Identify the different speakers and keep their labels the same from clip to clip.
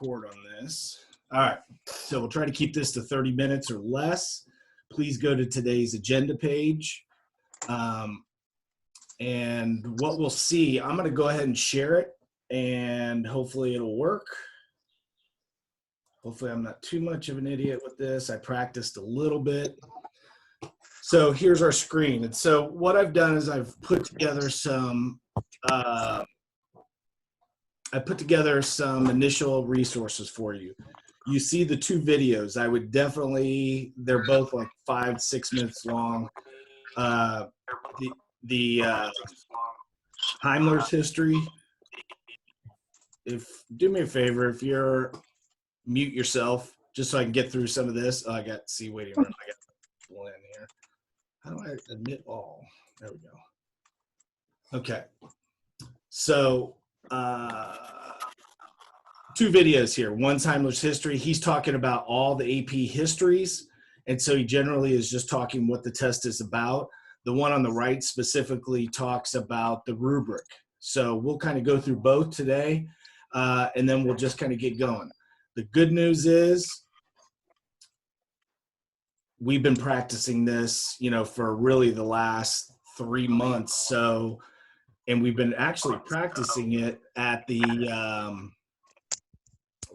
Speaker 1: record on this. All right, so we'll try to keep this to 30 minutes or less. Please go to today's agenda page. And what we'll see, I'm going to go ahead and share it, and hopefully it'll work. Hopefully I'm not too much of an idiot with this. I practiced a little bit. So here's our screen. And so what I've done is I've put together some initial resources for you. You see the two videos. I would definitely, they're both like 5-6 minutes long. The Heimler's history. Do me a favor, if you're mute yourself, just so I can get through some of this. Oh, I got waiting room. I got blend here. How do I admit all? There we go. Okay. So two videos here. One's Heimler's history. He's talking about all the AP histories. And so he generally is just talking what the test is about. The one on the right specifically talks about the rubric. So we'll kind of go through both today, and then we'll just kind of get going. The good news is we've been practicing this, for really the last 3 months. So, and we've been actually practicing it at the,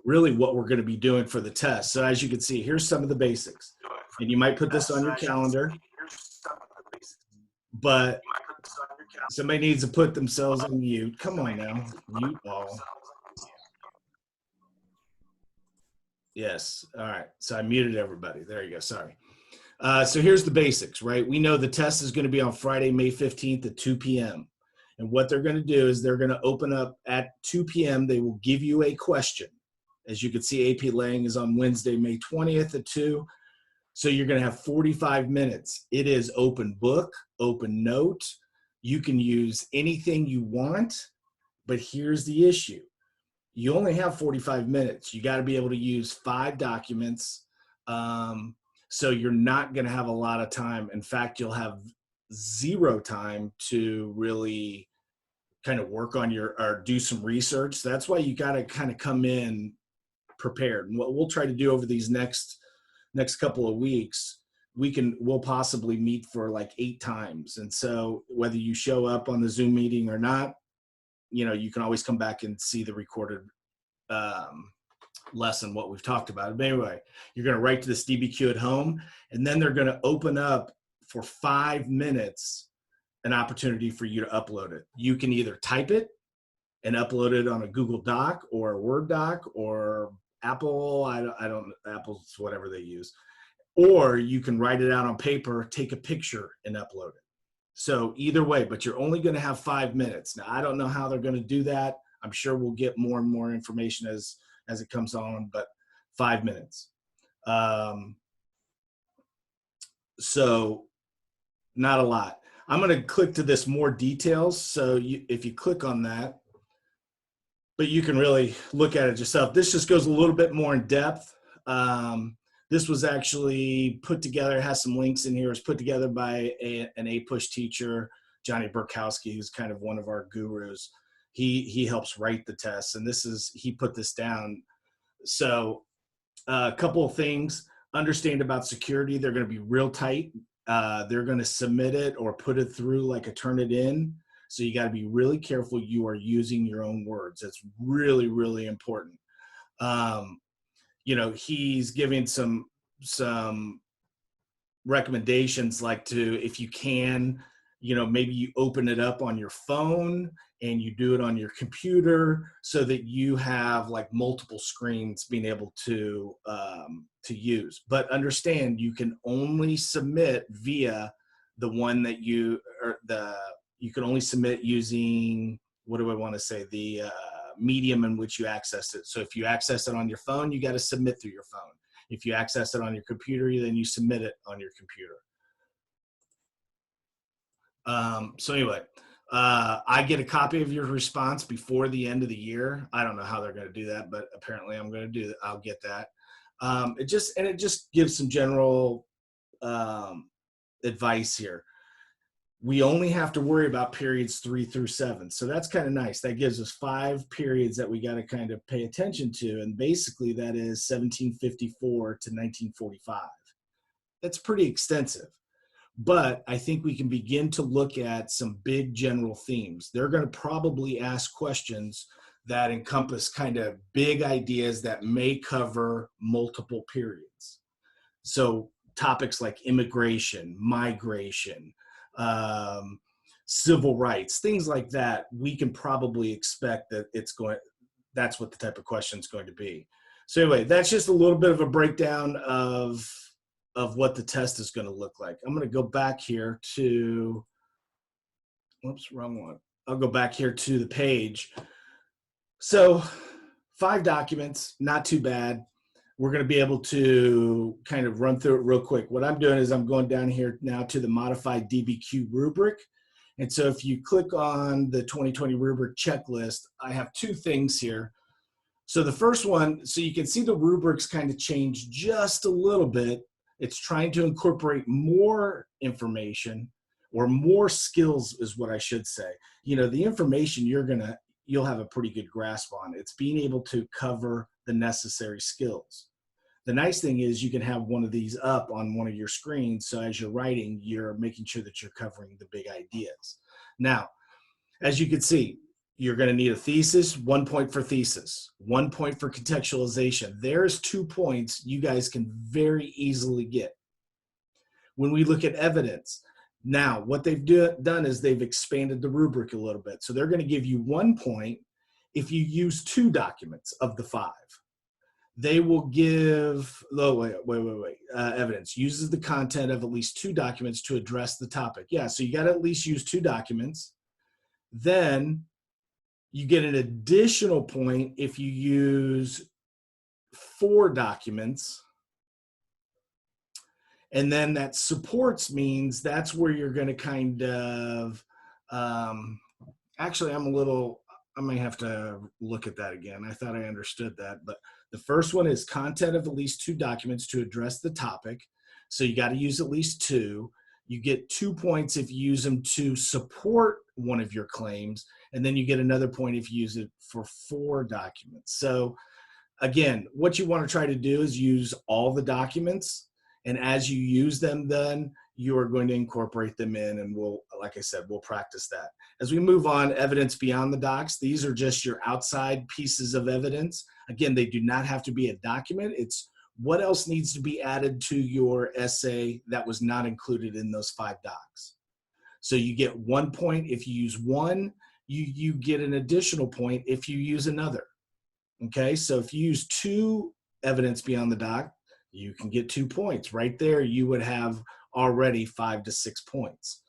Speaker 1: really what we're going to be doing for the test. So as you can see, here's some of the basics. And you might put this on your calendar, but somebody needs to put themselves on mute. Come on now, mute all. Yes, all right, so I muted everybody. There you go, sorry. So here's the basics, right? We know the test is going to be on Friday, May 15th at 2 p.m. And what they're going to do is they're going to open up at 2 p.m. They will give you a question. As you can see, AP Lang is on Wednesday, May 20th at 2. So you're going to have 45 minutes. It is open book, open note. You can use anything you want, but here's the issue. You only have 45 minutes. You got to be able to use 5 documents. So you're not going to have a lot of time. In fact, you'll have 0 time to really kind of work on or do some research. That's why you got to kind of come in prepared. And what we'll try to do over these next couple of weeks, we'll possibly meet for like 8 times. And so whether you show up on the Zoom meeting or not, you can always come back and see the recorded lesson, what we've talked about. But anyway, you're going to write to this DBQ at home, and then they're going to open up for 5 minutes an opportunity for you to upload it. You can either type it and upload it on a Google Doc or a Word doc or Apple, Apple's whatever they use. Or you can write it out on paper, take a picture, and upload it. So either way, but you're only going to have 5 minutes. Now, I don't know how they're going to do that. I'm sure we'll get more and more information as it comes on, but 5 minutes. So not a lot. I'm going to click to this more details. So if you click on that, but you can really look at it yourself. This just goes a little bit more in depth. This was actually put together, has some links in here. It was put together by an APUSH teacher, Johnny Burkowski, who's kind of one of our gurus. He helps write the tests, and he put this down. So a couple of things. Understand about security. They're going to be real tight. They're going to submit it or put it through like a Turnitin. So you got to be really careful you are using your own words. That's really, really important. He's giving some recommendations, like if you can, maybe you open it up on your phone and you do it on your computer so that you have like multiple screens being able to use. But understand, you can only submit via the one that you can only submit using, what do I want to say, the medium in which you access it. So if you access it on your phone, you got to submit through your phone. If you access it on your computer, then you submit it on your computer. So anyway, I get a copy of your response before the end of the year. I don't know how they're going to do that, but apparently I'm going to do that. I'll get that. It just gives some general advice here. we only have to worry about periods 3 through 7. So that's kind of nice. That gives us 5 periods that we got to kind of pay attention to. And basically that is 1754 to 1945. That's pretty extensive. But I think we can begin to look at some big general themes. They're going to probably ask questions that encompass kind of big ideas that may cover multiple periods. So topics like immigration, migration, civil rights, things like that, we can probably expect that that's what the type of question is going to be. So anyway, that's just a little bit of a breakdown of what the test is going to look like. I'm going to go back here to, whoops, wrong one. I'll go back here to the page. So 5 documents, not too bad. We're going to be able to kind of run through it real quick. What I'm doing is I'm going down here now to the modified DBQ rubric. And so if you click on the 2020 rubric checklist, I have 2 things here. So the first one, so you can see the rubrics kind of change just a little bit. It's trying to incorporate more information, or more skills is what I should say. You know, the information you'll have a pretty good grasp on. It's being able to cover the necessary skills. The nice thing is you can have one of these up on one of your screens, so as you're writing, you're making sure that you're covering the big ideas. Now, as you can see, you're going to need a thesis, 1 point for thesis, 1 point for contextualization. There's 2 points you guys can very easily get. When we look at evidence, now what they've done is they've expanded the rubric a little bit. So they're going to give you 1 point if you use 2 documents of the 5. They will give, evidence uses the content of at least 2 documents to address the topic. Yeah, so you got to at least use 2 documents. Then you get an additional point if you use 4 documents. And then that supports means that's where you're going to kind of, actually, I may have to look at that again. I thought I understood that, but the first one is content of at least 2 documents to address the topic. So you got to use at least 2. You get 2 points if you use them to support one of your claims, and then you get another point if you use it for 4 documents. So again, what you want to try to do is use all the documents, and as you use them, then you are going to incorporate them in, and like I said, we'll practice that. As we move on, evidence beyond the docs, these are just your outside pieces of evidence. Again, they do not have to be a document. It's what else needs to be added to your essay that was not included in those 5 docs. So you get 1 point if you use one, you get an additional point if you use another. Okay, so if you use 2 evidence beyond the doc, you can get 2 points. Right there, you would have already 5 to 6 points.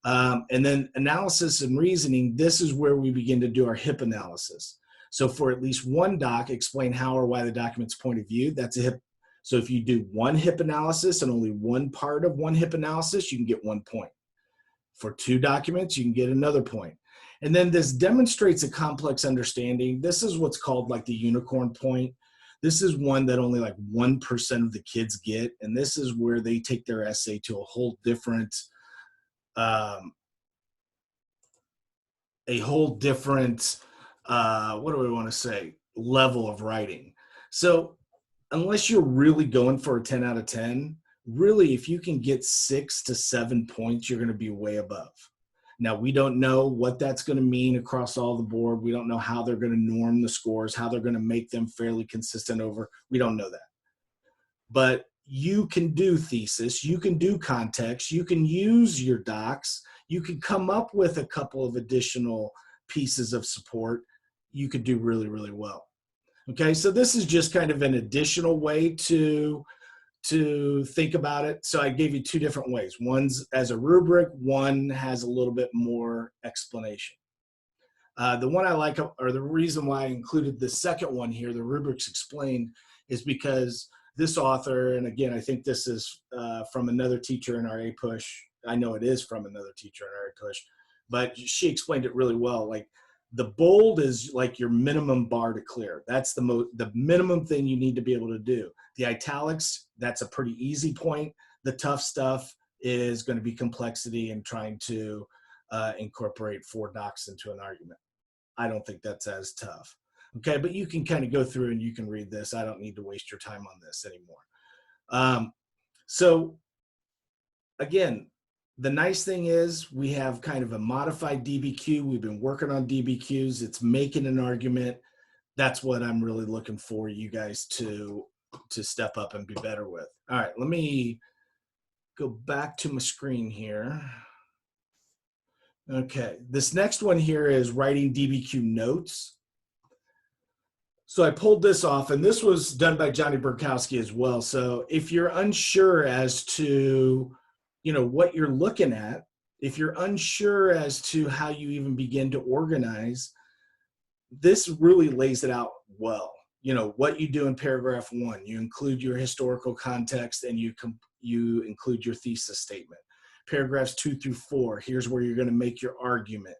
Speaker 1: And then analysis and reasoning, this is where we begin to do our HIP analysis. So for at least 1 doc, explain how or why the document's point of view, that's a HIP. So if you do 1 HIP analysis and only 1 part of 1 HIP analysis, you can get 1 point. For 2 documents, you can get another point. And then this demonstrates a complex understanding. This is what's called like the unicorn point. This is one that only like 1% of the kids get. And this is where they take their essay to a whole different, what do we want to say, level of writing. So unless you're really going for a 10 out of 10, really, if you can get 6 to 7 points, you're going to be way above. Now, we don't know what that's going to mean across all the board. We don't know how they're going to norm the scores, how they're going to make them fairly consistent over. We don't know that. But you can do thesis, you can do context, you can use your docs, you can come up with a couple of additional pieces of support. You could do really, really well. Okay, so this is just kind of an additional way to think about it. So I gave you 2 different ways. One's as a rubric, one has a little bit more explanation. The one I like, or the reason why I included the second one here, the rubrics explained, is because this author, and again, I think this is from another teacher in our APUSH. I know it is from another teacher in our APUSH, but she explained it really well. Like, the bold is like your minimum bar to clear. That's the minimum thing you need to be able to do. The italics, that's a pretty easy point. The tough stuff is going to be complexity and trying to incorporate 4 docs into an argument. I don't think that's as tough. Okay, but you can kind of go through and you can read this. I don't need to waste your time on this anymore. So again, the nice thing is we have kind of a modified DBQ. We've been working on DBQs. It's making an argument. That's what I'm really looking for you guys to step up and be better with. All right, let me go back to my screen here. Okay, this next one here is writing DBQ notes. So I pulled this off, and this was done by Johnny Burkowski as well. So if you're unsure as to, what you're looking at, if you're unsure as to how you even begin to organize, this really lays it out well. What you do in paragraph 1, you include your historical context and you include your thesis statement. Paragraphs 2 through 4, here's where you're going to make your argument.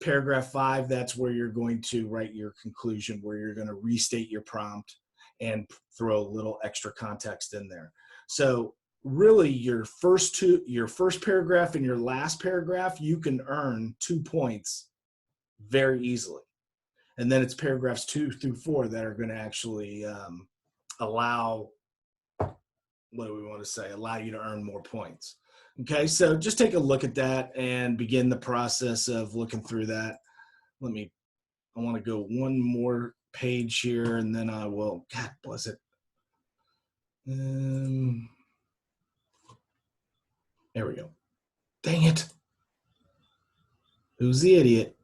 Speaker 1: Paragraph 5, that's where you're going to write your conclusion, where you're going to restate your prompt and throw a little extra context in there. So really your first paragraph and your last paragraph, you can earn 2 points very easily. And then it's paragraphs 2 through 4 that are going to actually allow you to earn more points. Okay, so just take a look at that and begin the process of looking through that. I want to go one more page here and then I will, God bless it. There we go. Dang it. Who's the idiot?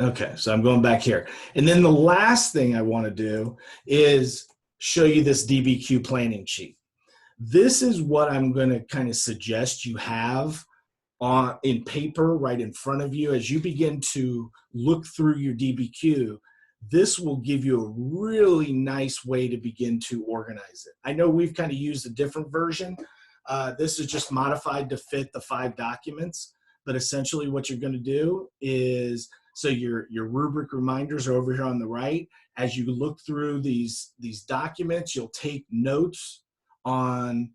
Speaker 1: Okay, so I'm going back here. And then the last thing I want to do is show you this DBQ planning sheet. This is what I'm going to kind of suggest you have in paper right in front of you as you begin to look through your DBQ. This will give you a really nice way to begin to organize it. I know we've kind of used a different version. This is just modified to fit the 5 documents, but essentially what you're going to do is, so your rubric reminders are over here on the right. As you look through these documents, you'll take notes on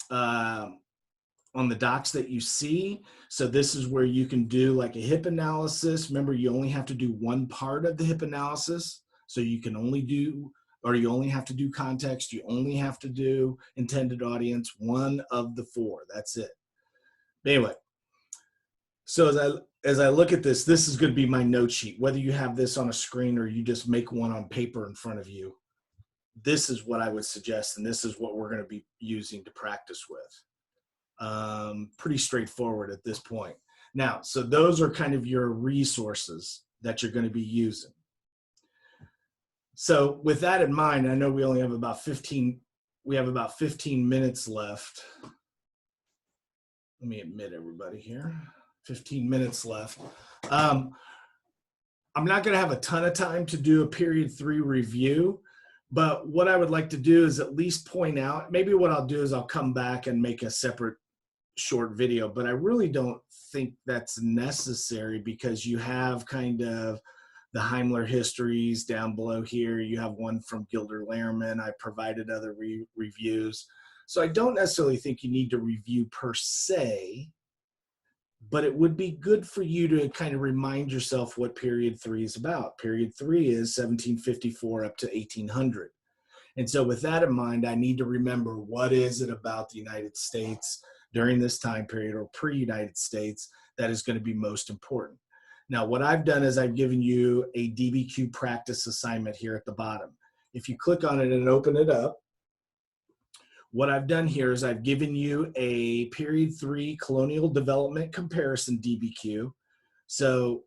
Speaker 1: the docs that you see. So this is where you can do like a HIP analysis. Remember, you only have to do one part of the HIP analysis. So you can only do, or you only have to do context. You only have to do intended audience, one of the 4. That's it. Anyway, so as I look at this, this is going to be my note sheet. Whether you have this on a screen or you just make one on paper in front of you, this is what I would suggest, and this is what we're going to be using to practice with. Pretty straightforward at this point. Now, so those are kind of your resources that you're going to be using. So with that in mind, I know we only have about 15 minutes left. Let me admit everybody here. 15 minutes left. I'm not going to have a ton of time to do a period 3 review, but what I would like to do is at least point out, maybe what I'll do is I'll come back and make a separate short video, but I really don't think that's necessary because you have kind of the Heimler histories down below here. You have one from Gilder Lehrman. I provided other reviews. So I don't necessarily think you need to review per se, but it would be good for you to kind of remind yourself what period 3 is about. Period 3 is 1754 up to 1800. And so with that in mind, I need to remember what is it about the United States during this time period or pre-United States that is going to be most important. Now, what I've done is I've given you a DBQ practice assignment here at the bottom. If you click on it and open it up, what I've done here is I've given you a period 3 colonial development comparison DBQ. So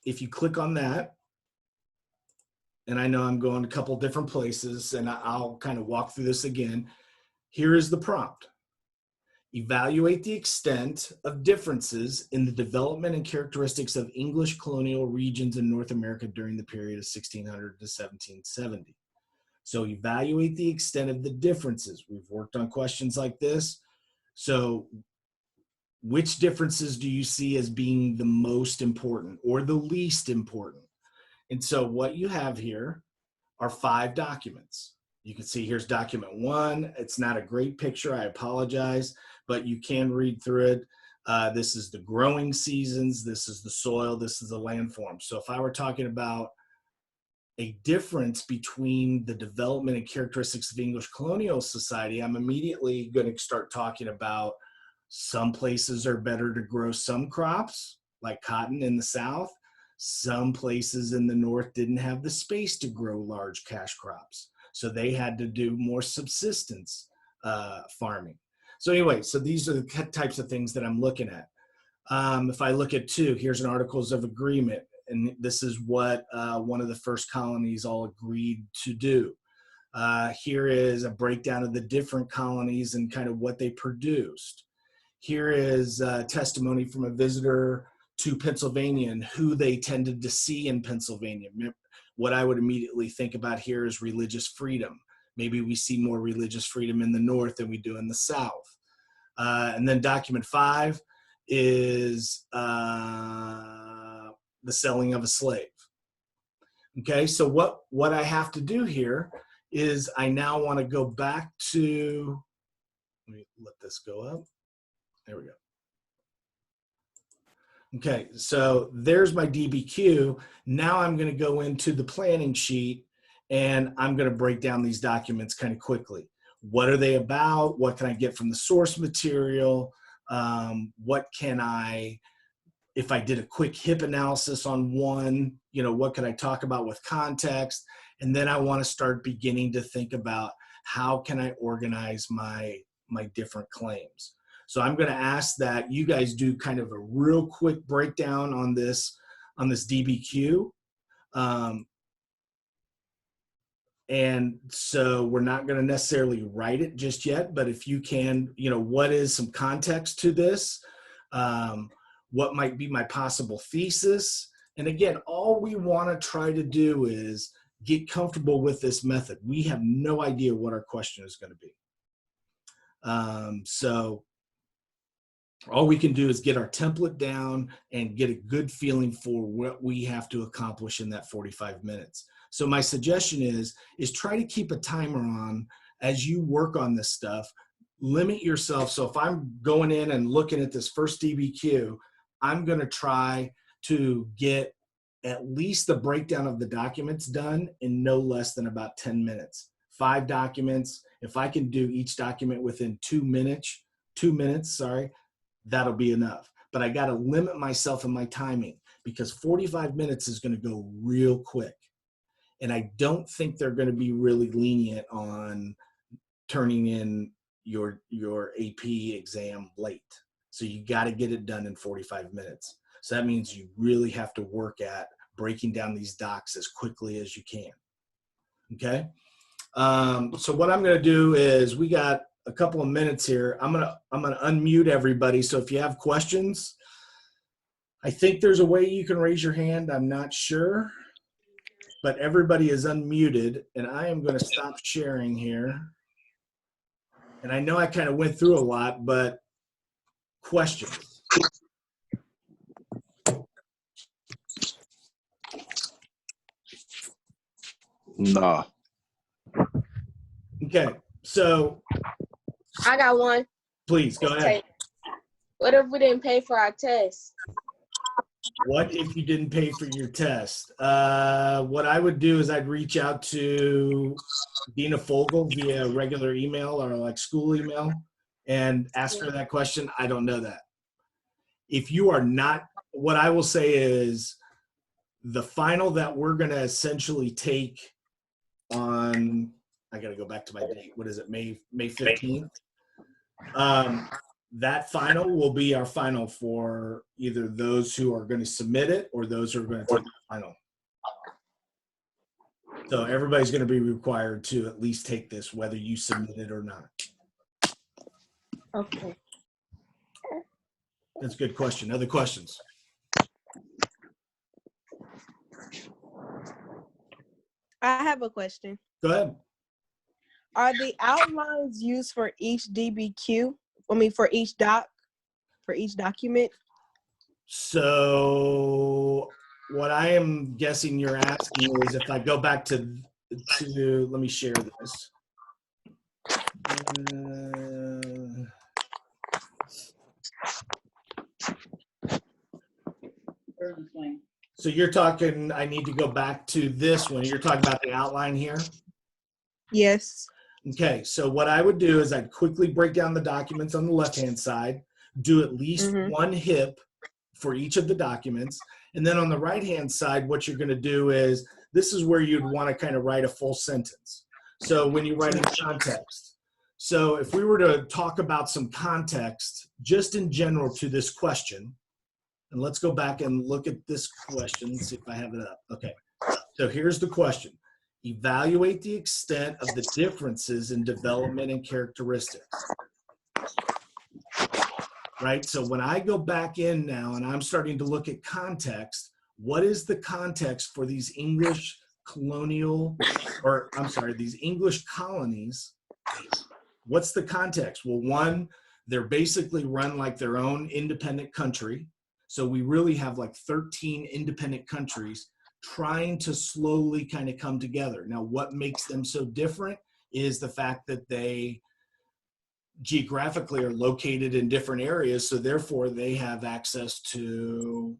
Speaker 1: if you click on that, and I know I'm going a couple different places and I'll kind of walk through this again. Here is the prompt. Evaluate the extent of differences in the development and characteristics of English colonial regions in North America during the period of 1600 to 1770. So evaluate the extent of the differences. We've worked on questions like this. So which differences do you see as being the most important or the least important? And so what you have here are 5 documents. You can see here's document 1. It's not a great picture, I apologize, but you can read through it. This is the growing seasons, this is the soil, this is the landform. So if I were talking about a difference between the development and characteristics of English colonial society, I'm immediately going to start talking about some places are better to grow some crops, like cotton in the South. Some places in the North didn't have the space to grow large cash crops, so they had to do more subsistence farming. So anyway, so these are the types of things that I'm looking at. If I look at 2, here's an Articles of Agreement, and this is what one of the first colonies all agreed to do. Here is a breakdown of the different colonies and kind of what they produced. Here is testimony from a visitor to Pennsylvania and who they tended to see in Pennsylvania. What I would immediately think about here is religious freedom. Maybe we see more religious freedom in the North than we do in the South. And then document 5 is the selling of a slave. Okay, so what I have to do here is I now want to go back to, let me let this go up. There we go. Okay, so there's my DBQ. Now I'm going to go into the planning sheet and I'm going to break down these documents kind of quickly. What are they about? What can I get from the source material? What can I, if I did a quick HIP analysis on one, what can I talk about with context? And then I want to start beginning to think about how can I organize my different claims. So I'm going to ask that you guys do kind of a real quick breakdown on this DBQ. And so we're not going to necessarily write it just yet, but if you can, what is some context to this? What might be my possible thesis? And again, all we want to try to do is get comfortable with this method. We have no idea what our question is going to be. So all we can do is get our template down and get a good feeling for what we have to accomplish in that 45 minutes. So my suggestion is try to keep a timer on as you work on this stuff. Limit yourself. So if I'm going in and looking at this first DBQ, I'm going to try to get at least the breakdown of the documents done in no less than about 10 minutes. 5 documents. If I can do each document within 2 minutes, that'll be enough. But I got to limit myself in my timing because 45 minutes is going to go real quick. And I don't think they're going to be really lenient on turning in your AP exam late. So you got to get it done in 45 minutes. So that means you really have to work at breaking down these docs as quickly as you can. Okay. So what I'm going to do is we got a couple of minutes here. I'm gonna unmute everybody. So if you have questions, I think there's a way you can raise your hand. I'm not sure, but everybody is unmuted, and I am going to stop sharing here. And I know I kind of went through a lot, but questions.
Speaker 2: Nah.
Speaker 1: Okay, so
Speaker 3: I got one.
Speaker 1: Please go ahead.
Speaker 3: What if we didn't pay for our test?
Speaker 1: What if you didn't pay for your test? What I would do is I'd reach out to Dina Fogel via regular email or like school email and ask her that question. I don't know that. If you are not, what I will say is the final that we're going to essentially take on, I got to go back to my date. What is it? May 15th. That final will be our final for either those who are going to submit it or those who are going to take the final. So everybody's going to be required to at least take this, whether you submit it or not.
Speaker 3: Okay.
Speaker 1: That's a good question. Other questions?
Speaker 4: I have a question.
Speaker 1: Go ahead.
Speaker 4: Are the outlines used for each DBQ? I mean, for each document?
Speaker 1: So what I am guessing you're asking is if I go back to let me share this. So you're talking, I need to go back to this one. You're talking about the outline here?
Speaker 4: Yes.
Speaker 1: Okay, so what I would do is I'd quickly break down the documents on the left-hand side, do at least one HIP for each of the documents. And then on the right-hand side, what you're gonna do is, this is where you'd wanna kind of write a full sentence. So when you write in context. So if we were to talk about some context, just in general to this question, and let's go back and look at this question, see if I have it up. Okay, so here's the question. Evaluate the extent of the differences in development and characteristics. Right, so when I go back in now and I'm starting to look at context, what is the context for these English colonial, or I'm sorry, these English colonies? What's the context? Well, one, they're basically run like their own independent country. So we really have like 13 independent countries trying to slowly kind of come together. Now, what makes them so different is the fact that they geographically are located in different areas. So therefore they have access to,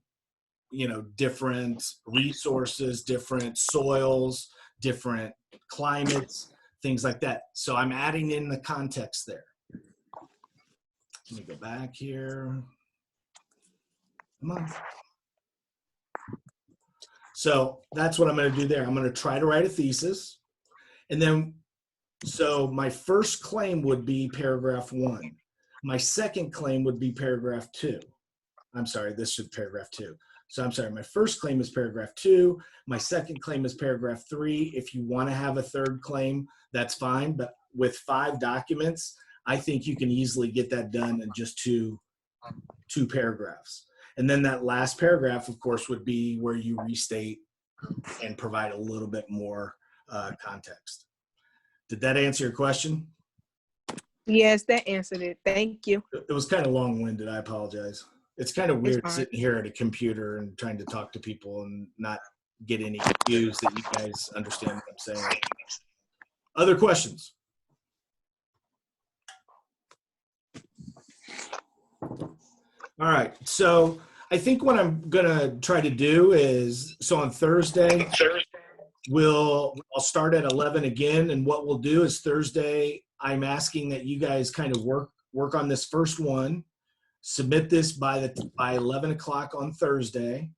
Speaker 1: you know, different resources, different soils, different climates, things like that. So I'm adding in the context there. Let me go back here. Come on. So that's what I'm going to do there. I'm going to try to write a thesis. And then, so my first claim would be paragraph 1. My second claim would be paragraph 2. I'm sorry, this is paragraph 2. So I'm sorry, my first claim is paragraph 2. My second claim is paragraph 3. If you want to have a third claim, that's fine. But with 5 documents, I think you can easily get that done in just two paragraphs. And then that last paragraph, of course, would be where you restate and provide a little bit more context. Did that answer your question?
Speaker 4: Yes, that answered it. Thank you.
Speaker 1: It was kind of long-winded. I apologize. It's kind of weird sitting here at a computer and trying to talk to people and not get any cues that you guys understand what I'm saying. Other questions? All right, so I think what I'm gonna try to do is, so on Thursday, I'll start at 11 again, and what we'll do is Thursday, I'm asking that you guys kind of work on this first one, submit this by 11 o'clock on Thursday.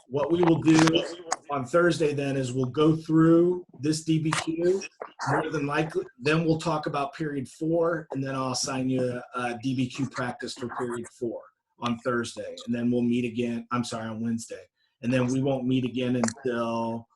Speaker 1: What we will do on Thursday then is we'll go through this DBQ, more than likely, then we'll talk about period 4, and then I'll assign you a DBQ practice for period 4 on Thursday, and then we'll meet again, I'm sorry, on Wednesday. And then we won't meet again until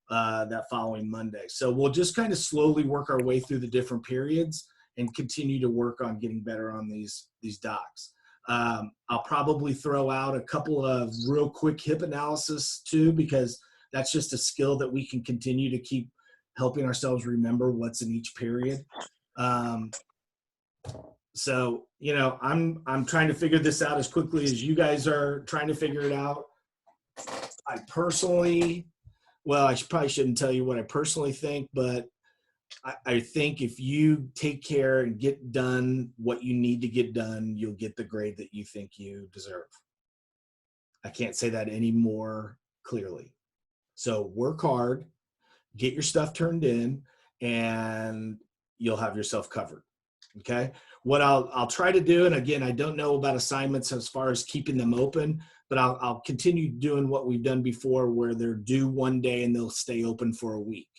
Speaker 1: that following Monday. So we'll just kind of slowly work our way through the different periods and continue to work on getting better on these docs. I'll probably throw out a couple of real quick HIP analysis too, because that's just a skill that we can continue to keep helping ourselves remember what's in each period. So, you know, I'm trying to figure this out as quickly as you guys are trying to figure it out. I personally, well, I probably shouldn't tell you what I personally think, but I think if you take care and get done what you need to get done, you'll get the grade that you think you deserve. I can't say that any more clearly. So work hard, get your stuff turned in, and you'll have yourself covered. Okay. What I'll try to do, and again, I don't know about assignments as far as keeping them open, but I'll continue doing what we've done before, where they're due one day and they'll stay open for a week.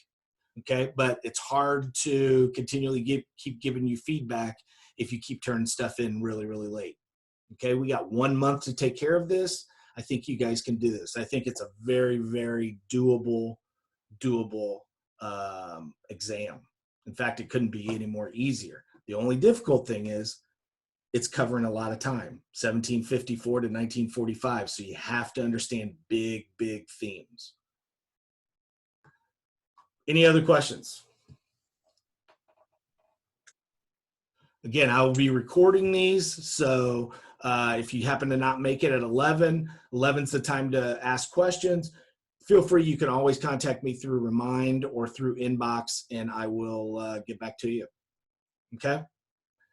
Speaker 1: Okay, but it's hard to continually keep giving you feedback if you keep turning stuff in really, really late. Okay, we got 1 month to take care of this. I think you guys can do this. I think it's a very, very doable exam. In fact, it couldn't be any more easier. The only difficult thing is it's covering a lot of time, 1754 to 1945. So you have to understand big, big themes. Any other questions? Again, I will be recording these. So if you happen to not make it at 11's the time to ask questions. Feel free, you can always contact me through Remind or through inbox, and I will get back to you. Okay?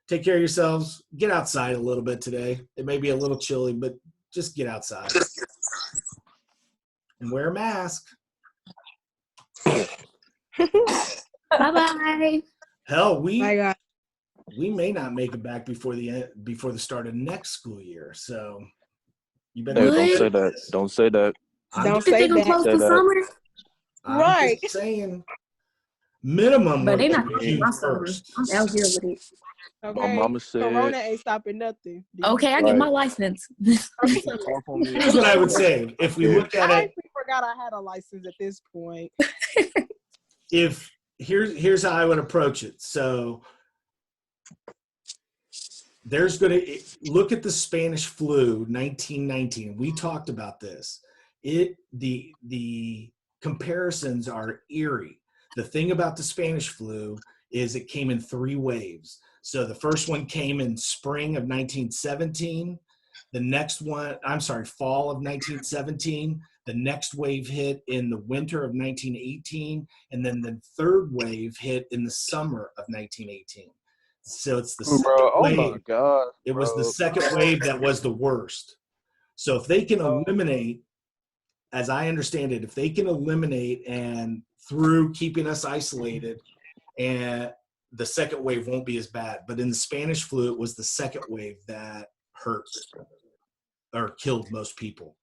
Speaker 1: Take care of yourselves. Get outside a little bit today. It may be a little chilly, but just get outside. And wear a mask.
Speaker 5: Bye-bye.
Speaker 1: Hell,
Speaker 4: My God.
Speaker 1: we may not make it back before the start of next school year. So you better.
Speaker 2: Hey,
Speaker 5: What?
Speaker 2: don't say that. Don't say that.
Speaker 1: I'm
Speaker 4: Don't
Speaker 1: just,
Speaker 5: Think
Speaker 4: say
Speaker 5: they gonna
Speaker 4: that.
Speaker 5: close
Speaker 2: Say
Speaker 5: the
Speaker 2: that.
Speaker 5: summer?
Speaker 1: I'm
Speaker 4: Right.
Speaker 1: just saying. Minimum
Speaker 5: But
Speaker 1: of
Speaker 5: they not
Speaker 2: Yeah.
Speaker 5: closing my summer.
Speaker 1: 1st.
Speaker 5: I'm out here with it.
Speaker 2: My
Speaker 4: Okay.
Speaker 2: mama said,
Speaker 4: Corona ain't stopping nothing.
Speaker 5: Okay, I get my
Speaker 2: Right.
Speaker 5: license.
Speaker 2: "You can cough on me."
Speaker 1: Here's what I would say. If we
Speaker 2: Yeah.
Speaker 1: look at
Speaker 4: I
Speaker 1: it,
Speaker 4: actually forgot I had a license at this point.
Speaker 1: here's how I would approach it. So there's going to look at the Spanish flu 1919. We talked about this. The comparisons are eerie. The thing about the Spanish flu is it came in 3 waves. So the first one came in spring of 1917. The next one, fall of 1917. The next wave hit in the winter of 1918. And then the third wave hit in the summer of 1918. So it's the second
Speaker 2: Bro, oh
Speaker 1: wave.
Speaker 2: my God.
Speaker 1: It was the
Speaker 2: bro.
Speaker 1: second wave that was the worst. So if they can eliminate, as I understand it, if they can eliminate and through keeping us isolated, and the second wave won't be as bad. But in the Spanish flu, it was the second wave that hurt or killed most people.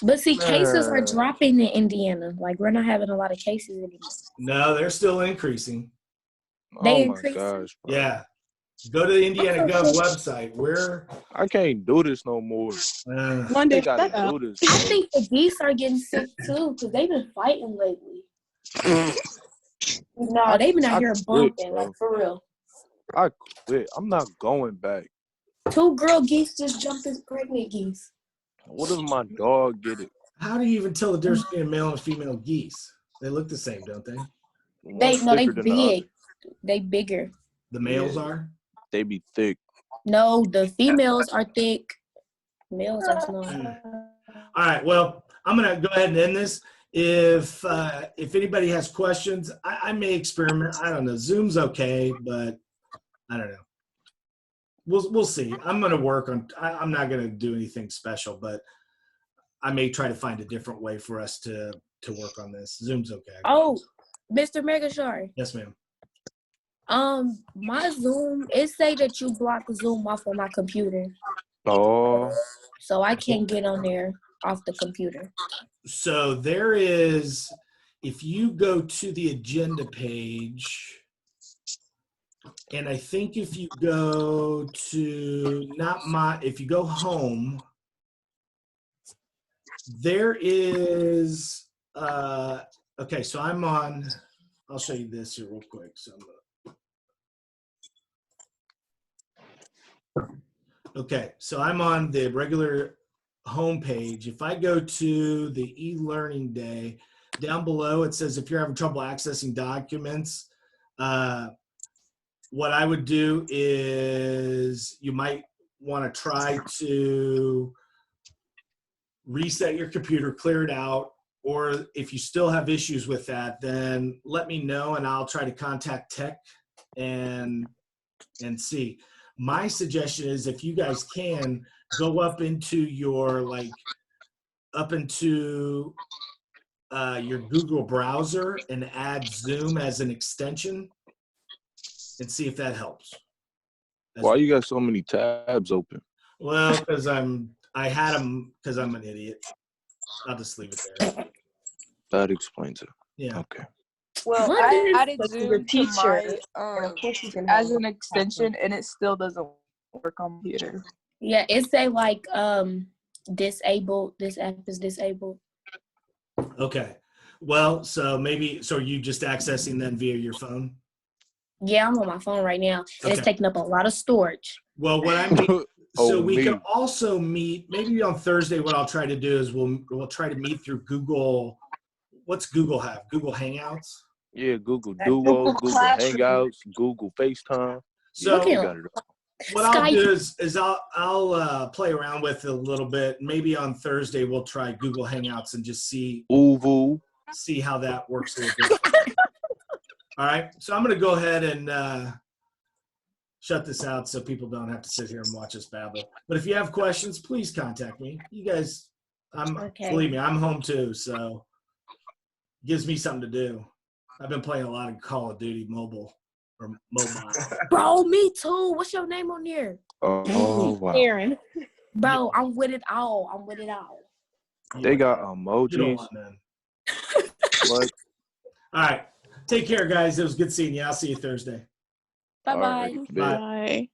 Speaker 5: But see, cases are
Speaker 2: Man.
Speaker 5: dropping in Indiana. Like, we're not having a lot of cases anymore.
Speaker 1: No, they're still increasing.
Speaker 5: They
Speaker 2: Oh my
Speaker 5: increasing?
Speaker 2: gosh, bro.
Speaker 1: Yeah. Go to the Indiana
Speaker 5: Okay.
Speaker 1: Gov website.
Speaker 2: I can't do this no more.
Speaker 4: One
Speaker 2: They
Speaker 4: day,
Speaker 2: gotta
Speaker 4: shut up.
Speaker 2: do this,
Speaker 5: I
Speaker 2: bro.
Speaker 5: think the geese are getting sick too, because they've been fighting lately. No, they've been out
Speaker 2: I
Speaker 5: here
Speaker 2: quit,
Speaker 5: bumping,
Speaker 2: bro.
Speaker 5: like, for real.
Speaker 2: I quit. I'm not going back.
Speaker 5: 2 girl geese just jumped as pregnant geese.
Speaker 2: What if my dog get it?
Speaker 1: How do you even tell the difference between a male and female geese? They look the same, don't they?
Speaker 2: One's
Speaker 5: They
Speaker 2: thicker than the other.
Speaker 5: big. They bigger.
Speaker 1: The males
Speaker 2: Yeah.
Speaker 1: are?
Speaker 2: They be thick.
Speaker 5: No, the females are thick. Males are small.
Speaker 1: All right. Well, I'm gonna go ahead and end this. If anybody has questions, I may experiment. I don't know. Zoom's okay, but I don't know. We'll see. I'm gonna work on. I'm not gonna do anything special, but I may try to find a different way for us to work on this. Zoom's okay.
Speaker 5: Oh, Mr. Megashar.
Speaker 1: Yes, ma'am.
Speaker 5: My Zoom, it say that you block Zoom off on my computer,
Speaker 2: Oh,
Speaker 5: so I can't get on there off the computer.
Speaker 1: So there is, if you go to the agenda page, and I think if you go to if you go home, there is, okay, so I'll show you this here real quick. So okay, so I'm on the regular homepage. If I go to the e-learning day, down below it says if you're having trouble accessing documents, what I would do is you might want to try to reset your computer, clear it out, or if you still have issues with that, then let me know and I'll try to contact tech and see. My suggestion is if you guys can go up into your your Google browser and add Zoom as an extension and see if that helps.
Speaker 2: why you got so many tabs open?
Speaker 1: Well, because I had them because I'm an idiot. I'll just leave it there.
Speaker 2: That explains it.
Speaker 1: Yeah.
Speaker 2: Okay.
Speaker 6: Well,
Speaker 5: What
Speaker 6: I
Speaker 5: is
Speaker 6: added
Speaker 4: the
Speaker 6: Zoom to
Speaker 4: teacher?
Speaker 6: my
Speaker 4: Of course you can
Speaker 6: as
Speaker 4: have
Speaker 6: an extension, and it still doesn't work on my computer.
Speaker 5: Yeah, it say like disabled. This app is disabled.
Speaker 1: Okay. Well, so are you just accessing then via your phone?
Speaker 5: Yeah, I'm on my phone right now, and it's
Speaker 1: Okay.
Speaker 5: taking up a lot of storage.
Speaker 1: Well, what I mean, so
Speaker 2: Oh,
Speaker 1: we
Speaker 2: me.
Speaker 1: can also meet maybe on Thursday. What I'll try to do is we'll try to meet through Google. What's Google have? Google Hangouts.
Speaker 2: Yeah, Google
Speaker 6: Google
Speaker 2: Duo, Google
Speaker 6: Classroom.
Speaker 2: Hangouts, Google FaceTime.
Speaker 1: So
Speaker 5: Look
Speaker 2: we
Speaker 5: at
Speaker 2: got it all.
Speaker 1: what I'll
Speaker 5: Skype.
Speaker 1: do is I'll play around with it a little bit. Maybe on Thursday we'll try Google Hangouts and just see how that works a little bit. All right. So I'm going to go ahead and shut this out so people don't have to sit here and watch us babble. But if you have questions, please contact me. You guys,
Speaker 5: Okay.
Speaker 1: believe me, I'm home too, so it gives me something to do. I've been playing a lot of Call of Duty mobile or mobile.
Speaker 5: Bro, me too. What's your name on there?
Speaker 2: Oh wow.
Speaker 4: Aaron.
Speaker 5: Bro, I'm with it all. I'm with it all.
Speaker 2: They got
Speaker 1: You don't
Speaker 2: emojis.
Speaker 1: want none.
Speaker 2: What?
Speaker 1: All right. Take care, guys. It was good seeing you. I'll see you Thursday.
Speaker 5: Bye-bye.
Speaker 2: Alright, bet.
Speaker 6: Bye.